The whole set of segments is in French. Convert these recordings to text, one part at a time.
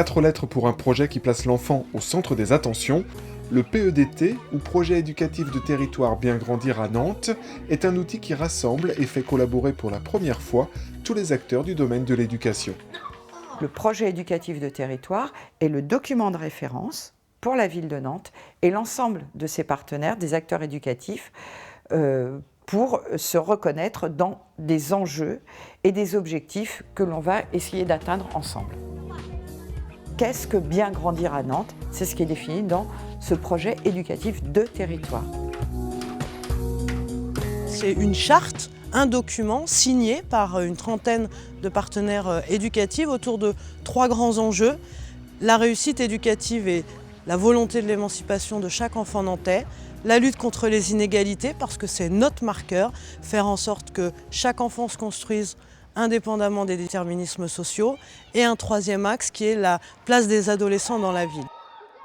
4 lettres pour un projet qui place l'enfant au centre des attentions, le PEDT, ou Projet éducatif de territoire bien grandir à Nantes, est un outil qui rassemble et fait collaborer pour la première fois tous les acteurs du domaine de l'éducation. Le projet éducatif de territoire est le document de référence pour la ville de Nantes et l'ensemble de ses partenaires, des acteurs éducatifs, pour se reconnaître dans des enjeux et des objectifs que l'on va essayer d'atteindre ensemble. Qu'est-ce que bien grandir à Nantes? C'est ce qui est défini dans ce projet éducatif de territoire. C'est une charte, un document signé par une trentaine de partenaires éducatifs autour de 3 grands enjeux. La réussite éducative et la volonté de l'émancipation de chaque enfant nantais, la lutte contre les inégalités, parce que c'est notre marqueur, faire en sorte que chaque enfant se construise indépendamment des déterminismes sociaux, et un 3e axe qui est la place des adolescents dans la ville.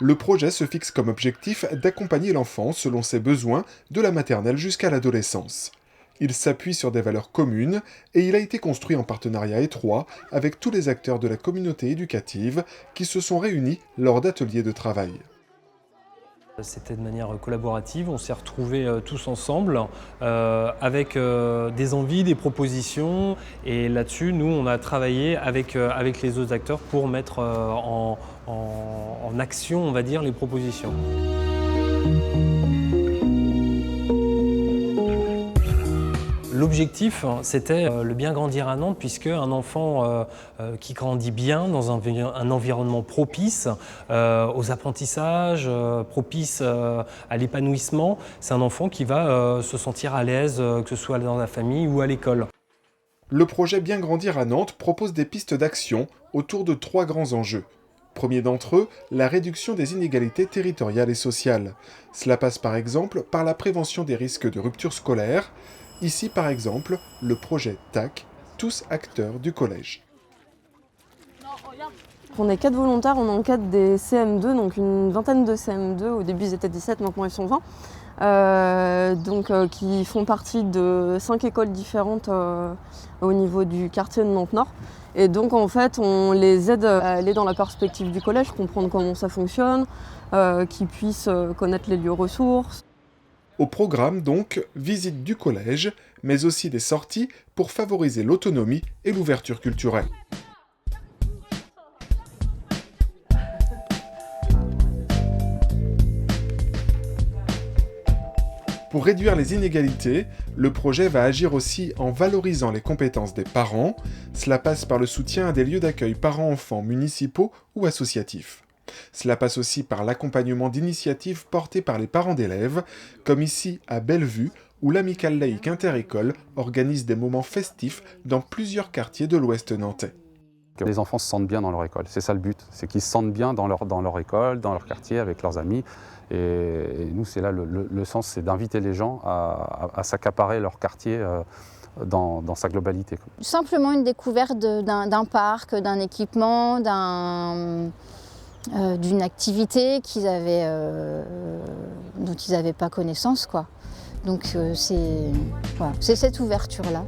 Le projet se fixe comme objectif d'accompagner l'enfant selon ses besoins de la maternelle jusqu'à l'adolescence. Il s'appuie sur des valeurs communes et il a été construit en partenariat étroit avec tous les acteurs de la communauté éducative qui se sont réunis lors d'ateliers de travail. C'était de manière collaborative, on s'est retrouvés tous ensemble avec des envies, des propositions, et là-dessus, nous, on a travaillé avec les autres acteurs pour mettre en action, on va dire, les propositions. L'objectif, c'était le bien grandir à Nantes, puisque un enfant qui grandit bien dans un environnement propice aux apprentissages, propice à l'épanouissement, c'est un enfant qui va se sentir à l'aise, que ce soit dans la famille ou à l'école. Le projet Bien grandir à Nantes propose des pistes d'action autour de 3 grands enjeux. Premier d'entre eux, la réduction des inégalités territoriales et sociales. Cela passe par exemple par la prévention des risques de rupture scolaire. Ici, par exemple, le projet TAC, tous acteurs du collège. On est 4 volontaires, on encadre des CM2, donc une vingtaine de CM2, au début ils étaient 17, maintenant ils sont 20, qui font partie de 5 écoles différentes au niveau du quartier de Nantes-Nord. Et donc en fait on les aide à aller dans la perspective du collège, comprendre comment ça fonctionne, qu'ils puissent connaître les lieux ressources. Au programme donc, visite du collège, mais aussi des sorties pour favoriser l'autonomie et l'ouverture culturelle. Pour réduire les inégalités, le projet va agir aussi en valorisant les compétences des parents. Cela passe par le soutien à des lieux d'accueil parents-enfants municipaux ou associatifs. Cela passe aussi par l'accompagnement d'initiatives portées par les parents d'élèves, comme ici à Bellevue, où l'Amicale laïque interécole organise des moments festifs dans plusieurs quartiers de l'ouest nantais. Que les enfants se sentent bien dans leur école, c'est ça le but, c'est qu'ils se sentent bien dans leur école, dans leur quartier, avec leurs amis. Et nous, c'est là le sens, c'est d'inviter les gens à s'accaparer leur quartier dans sa globalité. Simplement une découverte d'un parc, d'un équipement, d'une activité dont ils n'avaient pas connaissance, quoi. Donc c'est cette ouverture-là.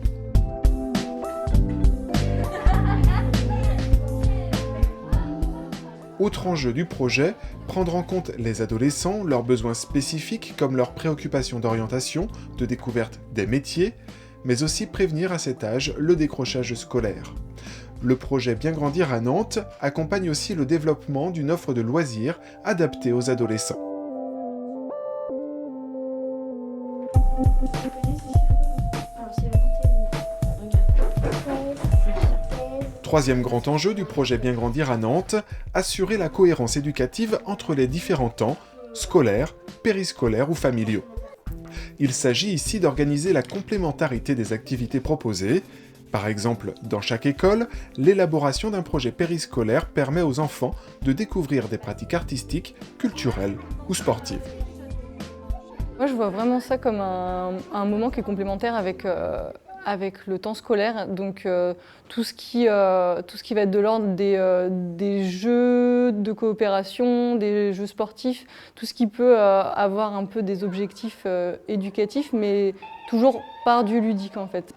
Autre enjeu du projet, prendre en compte les adolescents, leurs besoins spécifiques comme leurs préoccupations d'orientation, de découverte des métiers, mais aussi prévenir à cet âge le décrochage scolaire. Le projet Bien grandir à Nantes accompagne aussi le développement d'une offre de loisirs adaptée aux adolescents. Troisième grand enjeu du projet Bien grandir à Nantes, assurer la cohérence éducative entre les différents temps, scolaires, périscolaires ou familiaux. Il s'agit ici d'organiser la complémentarité des activités proposées. Par exemple, dans chaque école, l'élaboration d'un projet périscolaire permet aux enfants de découvrir des pratiques artistiques, culturelles ou sportives. Moi, je vois vraiment ça comme un moment qui est complémentaire avec le temps scolaire. Donc tout ce qui va être de l'ordre des jeux de coopération, des jeux sportifs, tout ce qui peut avoir un peu des objectifs éducatifs, mais toujours par du ludique en fait.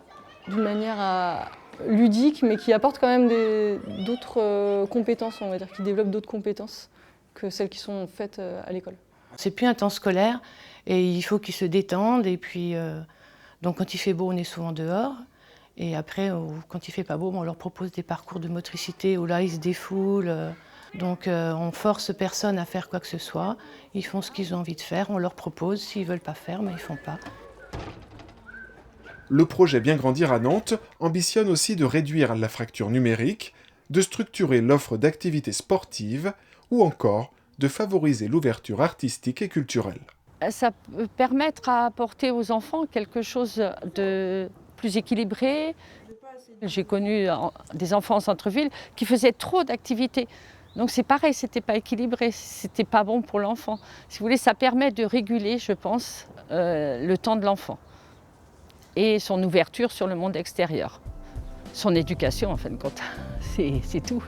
D'une manière ludique, mais qui apporte quand même d'autres compétences, on va dire, qui développe d'autres compétences que celles qui sont faites à l'école. C'est plus un temps scolaire et il faut qu'ils se détendent. Et puis, donc quand il fait beau, on est souvent dehors. Et après, quand il fait pas beau, on leur propose des parcours de motricité où là, ils se défoulent. Donc on force personne à faire quoi que ce soit. Ils font ce qu'ils ont envie de faire, on leur propose. S'ils veulent pas faire, mais ils font pas. Le projet Bien grandir à Nantes ambitionne aussi de réduire la fracture numérique, de structurer l'offre d'activités sportives ou encore de favoriser l'ouverture artistique et culturelle. Ça peut permettre à apporter aux enfants quelque chose de plus équilibré. J'ai connu des enfants en centre-ville qui faisaient trop d'activités. Donc c'est pareil, c'était pas équilibré, c'était pas bon pour l'enfant. Si vous voulez, ça permet de réguler, je pense, le temps de l'enfant et son ouverture sur le monde extérieur. Son éducation, en fin de compte, c'est tout.